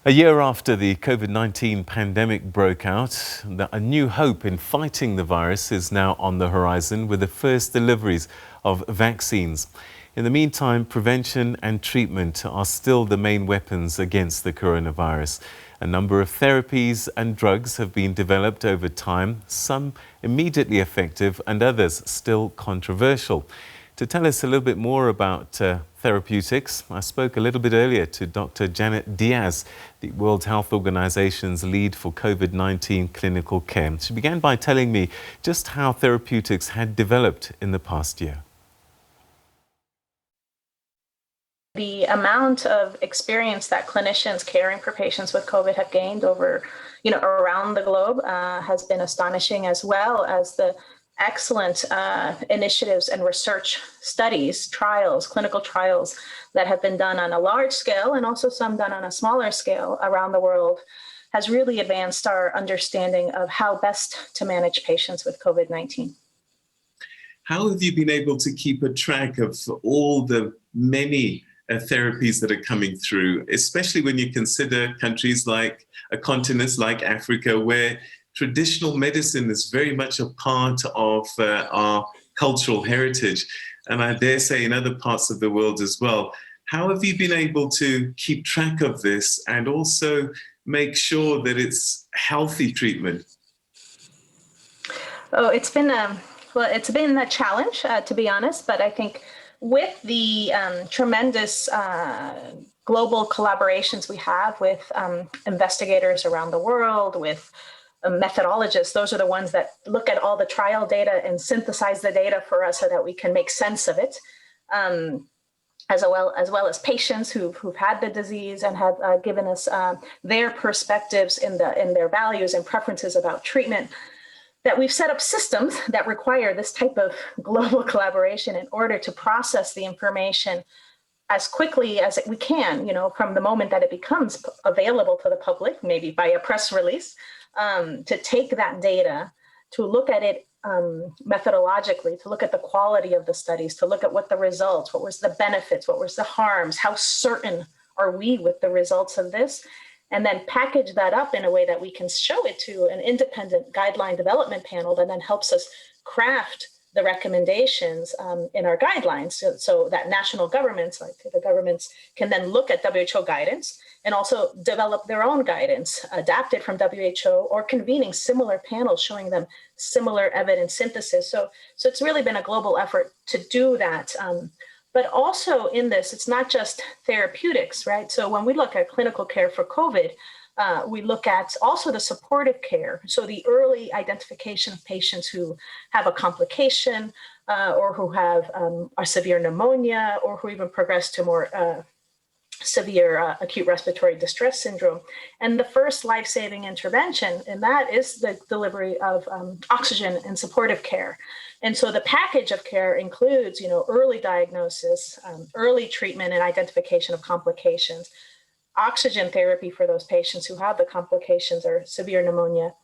A year after the COVID-19 pandemic broke out, a new hope in fighting the virus is now on the horizon with the first deliveries of vaccines. In the meantime, prevention and treatment are still the main weapons against the coronavirus. A number of therapies and drugs have been developed over time, some immediately effective and others still controversial. To tell us a little bit more about therapeutics, I spoke a little bit earlier to Dr. Janet Diaz, the World Health Organization's lead for COVID-19 clinical care. She began by telling me just how therapeutics had developed in the past year. The amount of experience that clinicians caring for patients with COVID have gained over, around the globe has been astonishing, as well as the excellent initiatives and research studies, trials, clinical trials that have been done on a large scale and also some done on a smaller scale around the world has really advanced our understanding of how best to manage patients with COVID-19. How have you been able to keep a track of all the many therapies that are coming through, especially when you consider countries like continents like Africa, where traditional medicine is very much a part of our cultural heritage, and I dare say in other parts of the world as well. How have you been able to keep track of this and also make sure that it's healthy treatment? Oh, it's been a challenge, to be honest, but I think with the tremendous global collaborations we have with investigators around the world, with methodologists, those are the ones that look at all the trial data and synthesize the data for us so that we can make sense of it, as well as patients who've had the disease and have given us their perspectives in their values and preferences about treatment, that we've set up systems that require this type of global collaboration in order to process the information as quickly as we can, from the moment that it becomes available to the public, maybe by a press release, to take that data, to look at it methodologically, to look at the quality of the studies, to look at what the results, what was the benefits, what was the harms, how certain are we with the results of this, and then package that up in a way that we can show it to an independent guideline development panel that then helps us craft the recommendations in our guidelines so that national governments, like the governments, can then look at WHO guidance and also develop their own guidance adapted from WHO or convening similar panels showing them similar evidence synthesis. So it's really been a global effort to do that. But also in this, it's not just therapeutics, right? So when we look at clinical care for COVID, we look at also the supportive care. So the early identification of patients who have a complication or who have a severe pneumonia or who even progress to more severe acute respiratory distress syndrome. And the first life-saving intervention, and that is the delivery of oxygen and supportive care. And so the package of care includes, early diagnosis, early treatment and identification of complications, oxygen therapy for those patients who have the complications or severe pneumonia.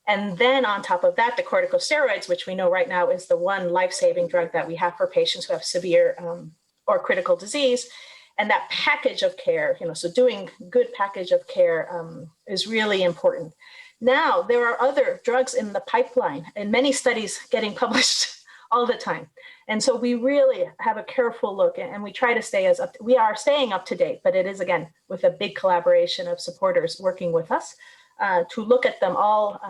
And then on top of that, the corticosteroids, which we know right now is the one life-saving drug that we have for patients who have severe or critical disease. And that package of care, so doing good package of care is really important. Now, there are other drugs in the pipeline and many studies getting published all the time. And so we really have a careful look and we try to we are staying up to date, but it is, again, with a big collaboration of supporters working with us to look at them all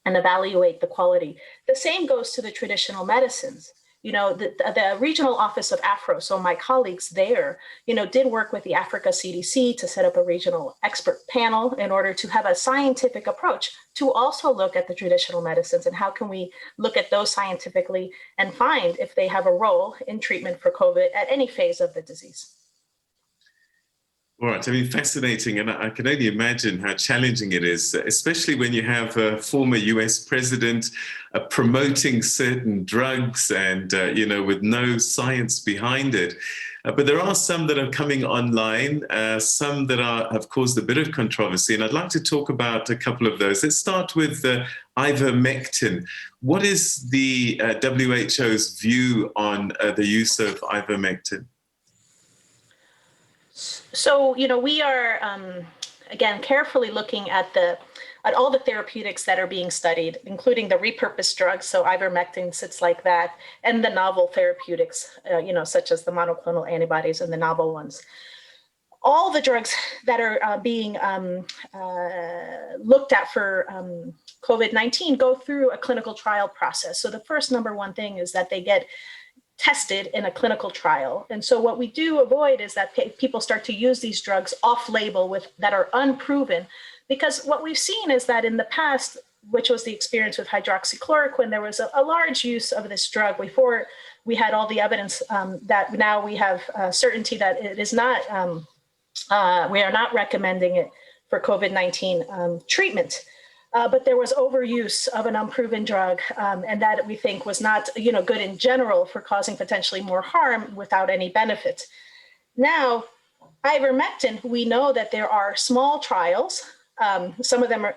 and evaluate the quality. The same goes to the traditional medicines. The regional office of AFRO, so my colleagues there, did work with the Africa CDC to set up a regional expert panel in order to have a scientific approach to also look at the traditional medicines and how can we look at those scientifically and find if they have a role in treatment for COVID at any phase of the disease. All right, fascinating, and I can only imagine how challenging it is, especially when you have a former US president promoting certain drugs and, with no science behind it. But there are some that are coming online, some that have caused a bit of controversy, and I'd like to talk about a couple of those. Let's start with ivermectin. What is the WHO's view on the use of ivermectin? So, we are again, carefully looking at all the therapeutics that are being studied, including the repurposed drugs, so ivermectin sits like that, and the novel therapeutics, such as the monoclonal antibodies and the novel ones. All the drugs that are being looked at for COVID-19 go through a clinical trial process. So the first number one thing is that they get tested in a clinical trial. And so what we do avoid is that people start to use these drugs off-label that are unproven, because what we've seen is that in the past, which was the experience with hydroxychloroquine, there was a large use of this drug before we had all the evidence that now we have certainty that it is not, we are not recommending it for COVID-19 treatment. But there was overuse of an unproven drug, and that we think was not, good in general for causing potentially more harm without any benefit. Now, ivermectin, we know that there are small trials. Some of them are,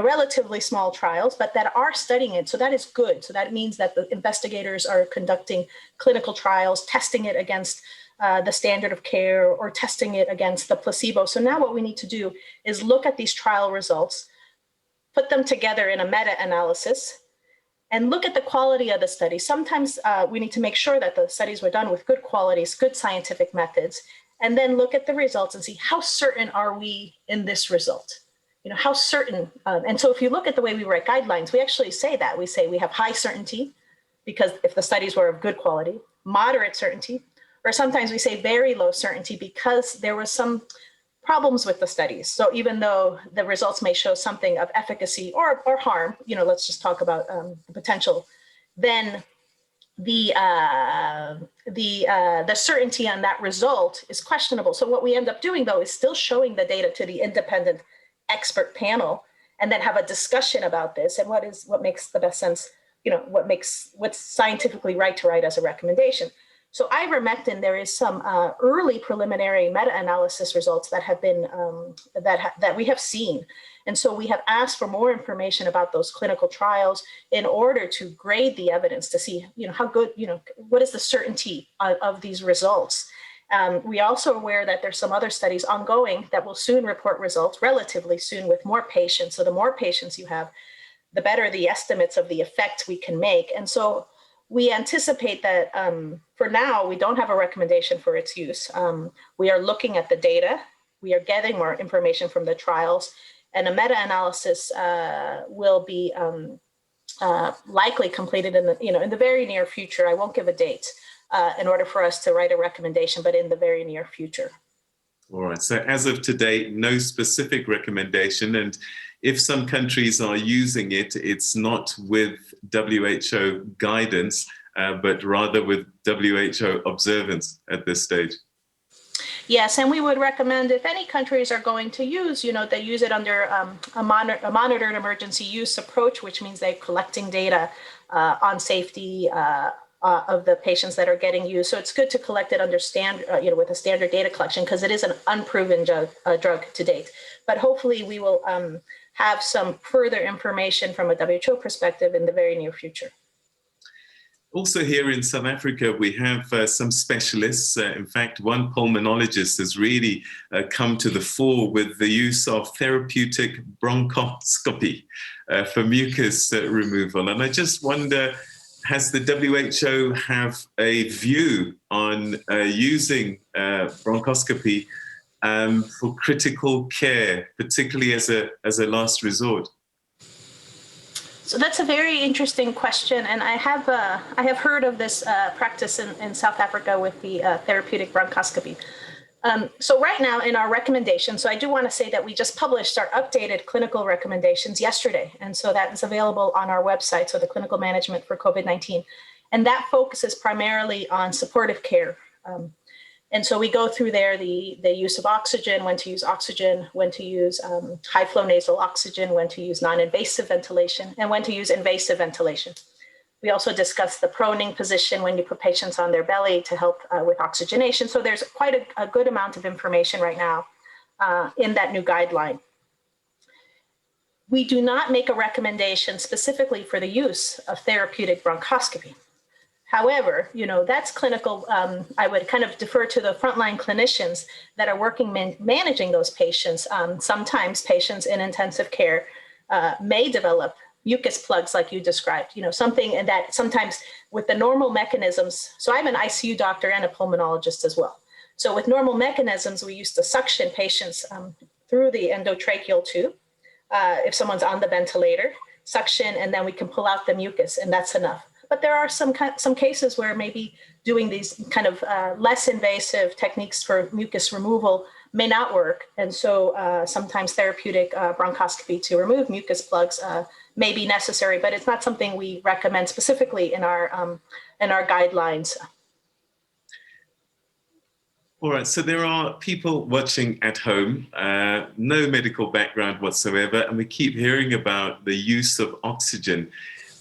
relatively small trials, but that are studying it. So that is good. So that means that the investigators are conducting clinical trials, testing it against the standard of care or testing it against the placebo. So now what we need to do is look at these trial results, put them together in a meta-analysis, and look at the quality of the study. Sometimes we need to make sure that the studies were done with good qualities, good scientific methods, and then look at the results and see how certain are we in this result. How certain, and so if you look at the way we write guidelines, we actually say that. We say we have high certainty, because if the studies were of good quality, moderate certainty, or sometimes we say very low certainty because there was some problems with the studies. So even though the results may show something of efficacy or harm, let's just talk about the potential, then the certainty on that result is questionable. So what we end up doing, though, is still showing the data to the independent expert panel, and then have a discussion about this and what makes the best sense, what's scientifically right to write as a recommendation. So ivermectin, there is some early preliminary meta-analysis results that have been that we have seen, and so we have asked for more information about those clinical trials in order to grade the evidence to see, how good, what is the certainty of these results. We also are aware that there's some other studies ongoing that will soon report results, relatively soon, with more patients. So the more patients you have, the better the estimates of the effect we can make, and so we anticipate that for now, we don't have a recommendation for its use. We are looking at the data. We are getting more information from the trials, and a meta-analysis will be likely completed in the very near future. I won't give a date in order for us to write a recommendation, but in the very near future. All right. So as of today, no specific recommendation. And if some countries are using it, it's not with WHO guidance, but rather with WHO observance at this stage. Yes, and we would recommend, if any countries are going to use, they use it under a monitored emergency use approach, which means they're collecting data on safety of the patients that are getting used. So it's good to collect it under with a standard data collection, because it is an unproven drug to date. But hopefully we will have some further information from a WHO perspective in the very near future. Also here in South Africa, we have some specialists. In fact, one pulmonologist has really come to the fore with the use of therapeutic bronchoscopy for mucus removal. And I just wonder, has the WHO have a view on using bronchoscopy for critical care, particularly as a last resort? So that's a very interesting question, and I have heard of this practice in South Africa with the therapeutic bronchoscopy. So right now in our recommendations, so I do want to say that we just published our updated clinical recommendations yesterday, and so that is available on our website, so the clinical management for COVID-19, and that focuses primarily on supportive care. And so we go through there the use of oxygen, when to use oxygen, when to use high flow nasal oxygen, when to use non-invasive ventilation, and when to use invasive ventilation. We also discuss the proning position when you put patients on their belly to help with oxygenation. So there's quite a good amount of information right now in that new guideline. We do not make a recommendation specifically for the use of therapeutic bronchoscopy. However, that's clinical. I would kind of defer to the frontline clinicians that are working managing those patients. Sometimes patients in intensive care may develop mucus plugs like you described, something that sometimes with the normal mechanisms. So I'm an ICU doctor and a pulmonologist as well. So with normal mechanisms, we used to suction patients through the endotracheal tube. If someone's on the ventilator, suction, and then we can pull out the mucus, and that's enough. But there are some cases where maybe doing these kind of less invasive techniques for mucus removal may not work. And so sometimes therapeutic bronchoscopy to remove mucus plugs may be necessary, but it's not something we recommend specifically in our guidelines. All right, so there are people watching at home, no medical background whatsoever, and we keep hearing about the use of oxygen.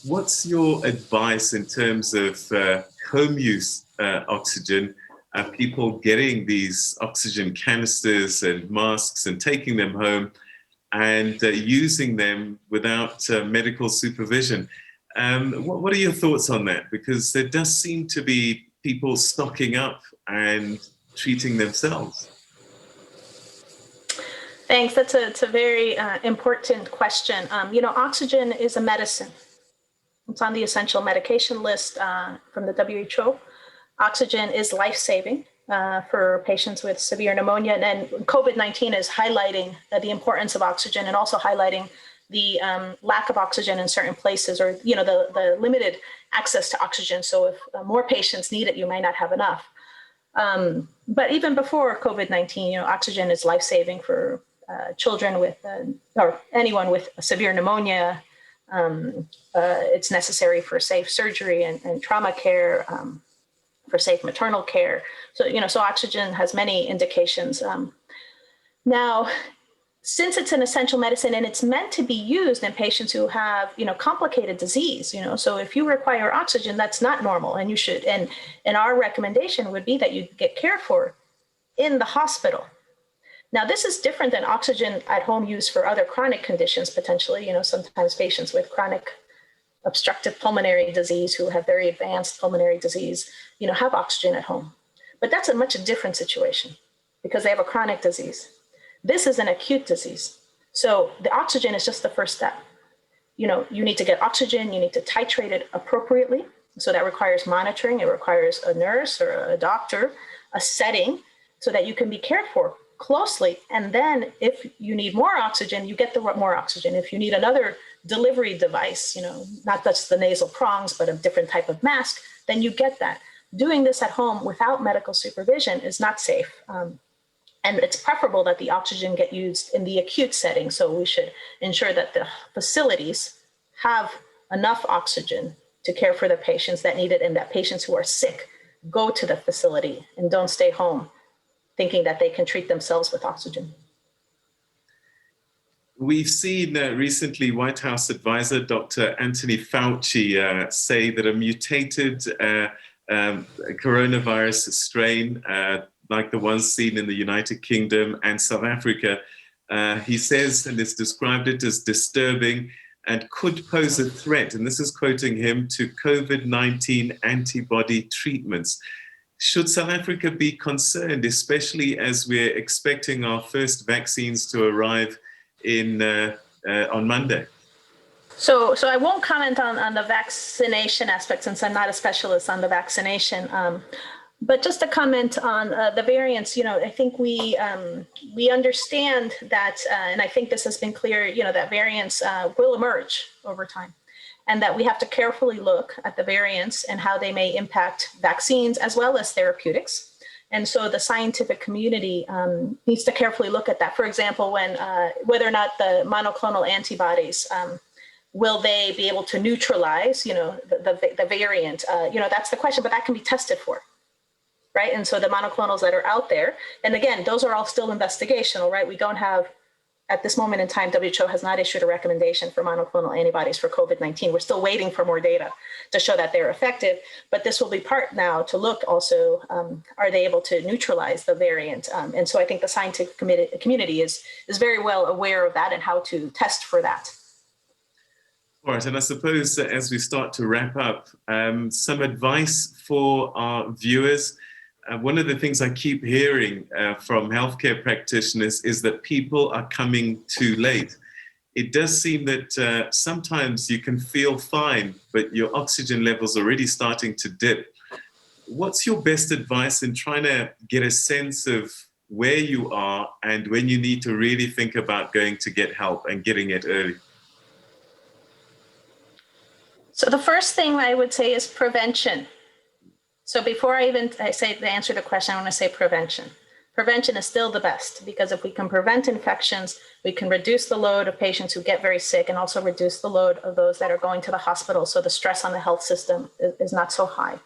What's your advice in terms of home use oxygen? People getting these oxygen canisters and masks and taking them home and using them without medical supervision. What are your thoughts on that? Because there does seem to be people stocking up and treating themselves. Thanks. It's a very important question. Oxygen is a medicine. It's on the essential medication list from the WHO. Oxygen is life-saving for patients with severe pneumonia. And COVID-19 is highlighting the importance of oxygen and also highlighting the lack of oxygen in certain places, or the limited access to oxygen. So if more patients need it, you might not have enough. But even before COVID-19, oxygen is life-saving for children with, or anyone with severe pneumonia. It's necessary for safe surgery and trauma care, for safe maternal care. So, so oxygen has many indications. Now, since it's an essential medicine and it's meant to be used in patients who have, complicated disease, so if you require oxygen, that's not normal, and you should, and our recommendation would be that you get cared for in the hospital. Now, this is different than oxygen at home use for other chronic conditions, potentially. Sometimes patients with chronic obstructive pulmonary disease who have very advanced pulmonary disease, have oxygen at home. But that's a much different situation because they have a chronic disease. This is an acute disease. So the oxygen is just the first step. You need to get oxygen, you need to titrate it appropriately. So that requires monitoring. It requires a nurse or a doctor, a setting, so that you can be cared for closely. And then if you need more oxygen, you get the more oxygen. If you need another delivery device, not just the nasal prongs, but a different type of mask, then you get that. Doing this at home without medical supervision is not safe. And it's preferable that the oxygen get used in the acute setting. So we should ensure that the facilities have enough oxygen to care for the patients that need it, and that patients who are sick go to the facility and don't stay home thinking that they can treat themselves with oxygen. We've seen recently White House advisor Dr. Anthony Fauci say that a mutated coronavirus strain, like the ones seen in the United Kingdom and South Africa, he says, and has described it as disturbing and could pose a threat, and this is quoting him, to COVID-19 antibody treatments. Should South Africa be concerned, especially as we're expecting our first vaccines to arrive on Monday? So I won't comment on the vaccination aspect since I'm not a specialist on the vaccination. But just to comment on the variants, I think we understand that, and I think this has been clear, that variants will emerge over time, and that we have to carefully look at the variants and how they may impact vaccines as well as therapeutics. And so the scientific community needs to carefully look at that. For example, whether or not the monoclonal antibodies, will they be able to neutralize, the variant? That's the question, but that can be tested for. Right. And so the monoclonals that are out there, and again, those are all still investigational, right? We don't have, at this moment in time, WHO has not issued a recommendation for monoclonal antibodies for COVID-19. We're still waiting for more data to show that they're effective, but this will be part now to look also, are they able to neutralize the variant? And so I think the scientific community is very well aware of that and how to test for that. All right, and I suppose that as we start to wrap up, some advice for our viewers. One of the things I keep hearing from healthcare practitioners is that people are coming too late. It does seem that sometimes you can feel fine, but your oxygen level's already starting to dip. What's your best advice in trying to get a sense of where you are and when you need to really think about going to get help and getting it early? So the first thing I would say is prevention. So before I say the answer to the question, I want to say prevention. Prevention is still the best, because if we can prevent infections, we can reduce the load of patients who get very sick and also reduce the load of those that are going to the hospital. So the stress on the health system is not so high.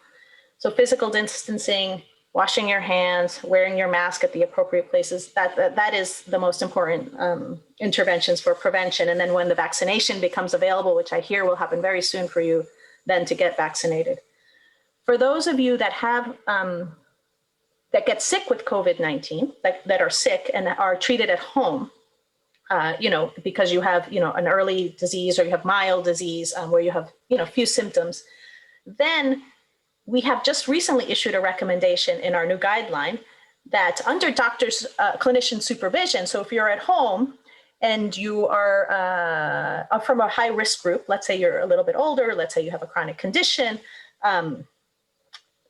So physical distancing, washing your hands, wearing your mask at the appropriate places, that is the most important interventions for prevention. And then when the vaccination becomes available, which I hear will happen very soon for you, then to get vaccinated. For those of you that have that get sick with COVID-19, that are sick and are treated at home, because you have, an early disease or you have mild disease where you have, few symptoms, then we have just recently issued a recommendation in our new guideline that under doctor's clinician supervision, so if you're at home and you are from a high risk group, let's say you're a little bit older, let's say you have a chronic condition,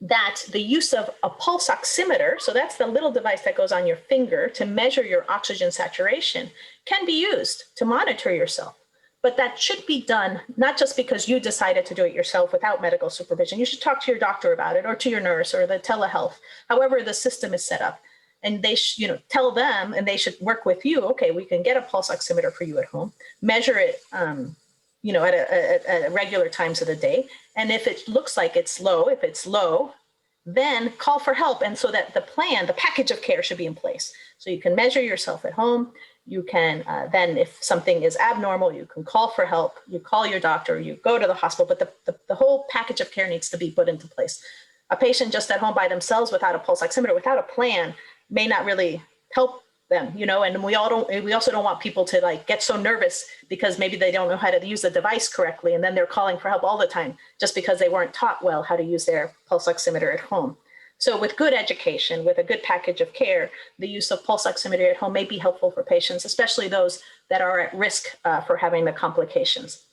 that the use of a pulse oximeter, so that's the little device that goes on your finger to measure your oxygen saturation, can be used to monitor yourself. But that should be done not just because you decided to do it yourself without medical supervision. You should talk to your doctor about it, or to your nurse, or the telehealth, however the system is set up. And they tell them, and they should work with you. Okay, we can get a pulse oximeter for you at home, measure it at regular times of the day. And if it looks like it's low, then call for help. And so that the package of care should be in place. So you can measure yourself at home. You can then, if something is abnormal, you can call for help. You call your doctor, you go to the hospital, but the whole package of care needs to be put into place. A patient just at home by themselves without a pulse oximeter, without a plan, may not really help them, and we also don't want people to get so nervous because maybe they don't know how to use the device correctly, and then they're calling for help all the time just because they weren't taught well how to use their pulse oximeter at home. So with good education, with a good package of care, the use of pulse oximeter at home may be helpful for patients, especially those that are at risk for having the complications.